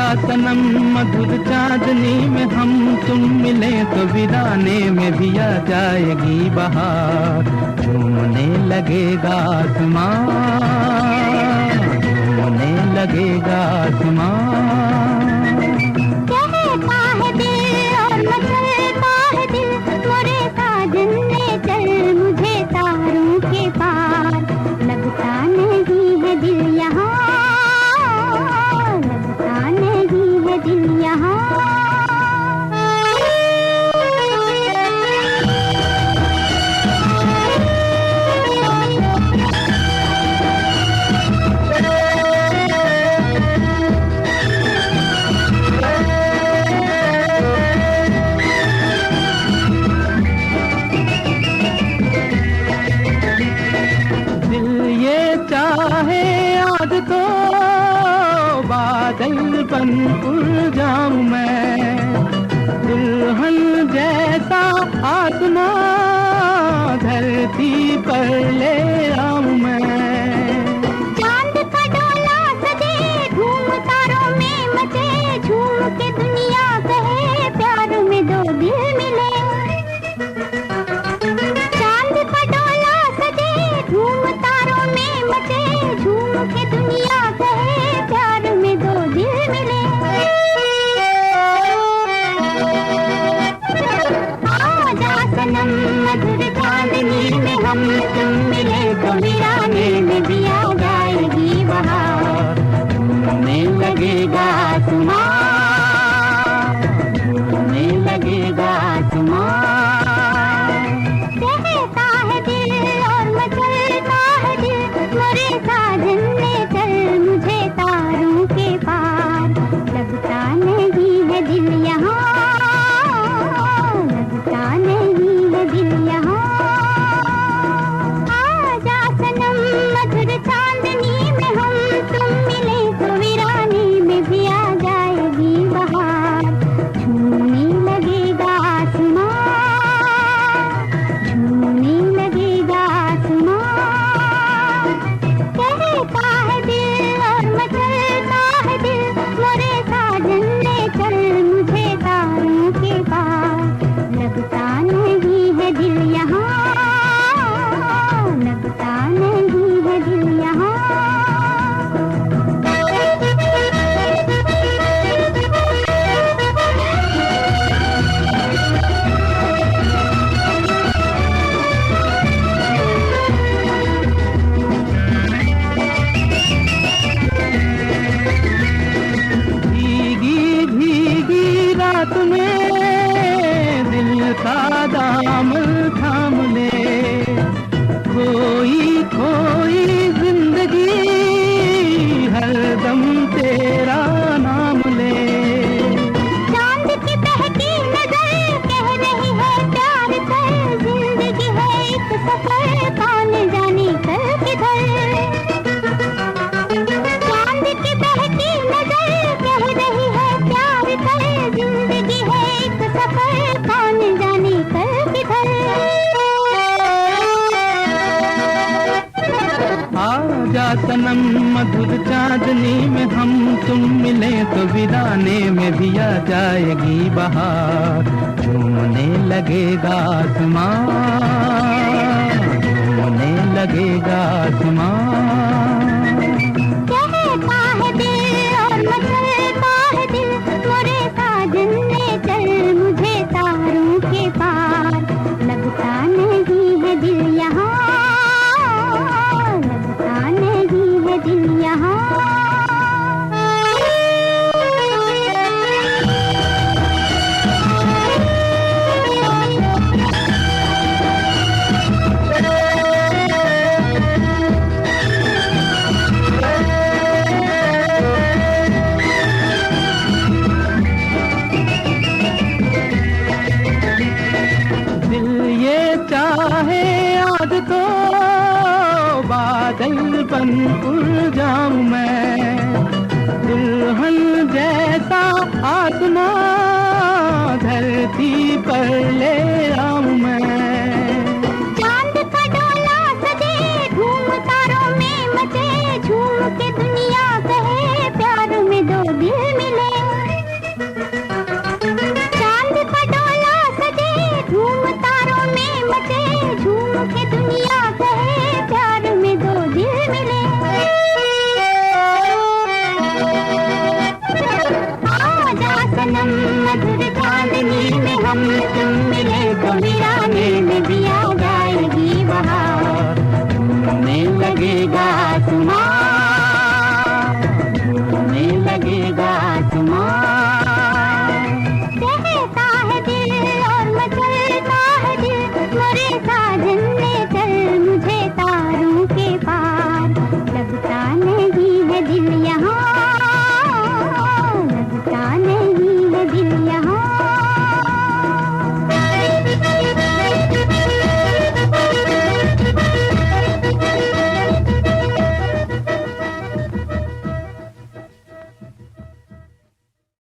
सनम मधुर चांदनी में हम तुम मिले तो वीराने में भी आ जाएगी बहार। झूमने लगेगा आसमां, झूमने लगेगा आसमां। कहता है दिल और मचलता है दिल, मोरे साजन ले चल मुझे तारों के पार। लगता नहीं है दिल यहाँ, लगता नहीं है दिल यहाँ। चाहे आज तो बादल बन उड़ जाऊं मैं, दुल्हन जैसा आसमां धरती पर ले आऊं मैं। चांद का डोला सजे घूम तारों में मचे, झूम के दुनिया कहे प्यार में दो दिल मिले। चांद का डोला सजे घूम तारों में मचे, झूम के दुनिया कहे प्यार में दो दिल मिले। आजा सनम मधुर चांदनी में हम तुम मिले तो वीराने में भी आ जाएगी बहार। झूमने लगेगा आसमां, झूमने लगेगा आसमां। कहता है दिल और मचलता है दिल, मोरे साजन ले चल मुझे तारों के पार। लगता नहीं है दिल यहाँ, लगता नहीं है दिल यहाँ। आजा सनम मधुर चांदनी में हम तुम मिले तो वीराने में भी आ जाएगी बहार। झूमने लगेगा आसमां, झूमने लगेगा आसमां। कहता है दिल और मचलता है दिल, मोरे साजन ले चल मुझे तारों के पार। लगता नहीं है दिल यहाँ, लगता नहीं है दिल यहाँ। भीगी भीगी रात में दिल का दामन थाम ले, खोई खोई जिंदगी हरदम तेरा नाम ले। चांद की बहकी नजर कह रही है प्यार कर, जिंदगी है एक सफर कौन जाने कल किधर। चांद की बहकी नजर कह रही है प्यार कर, जिंदगी है एक सफर कौन जाने कल किधर। आजा सनम मधुर चांदनी में हम तुम मिले तो वीराने में भी आ जाएगी बहार। झूमने लगेगा आसमां, झूमने लगेगा आसमां। कहता है दिल और मचलता है दिल, मोरे साजन ले चल मुझे तारों के पार। लगता नहीं है दिल यहाँ, लगता नहीं है दिल यहाँ। चाहे आज तो बादल बन उड़ जाऊं मैं, दुल्हन जैसा आसमां धरती पर ले आऊं मैं। चांद का डोला सजे घूम तारों में मचे, झूम के दुनिया कहे प्यार में दो दिल मिले। हीरा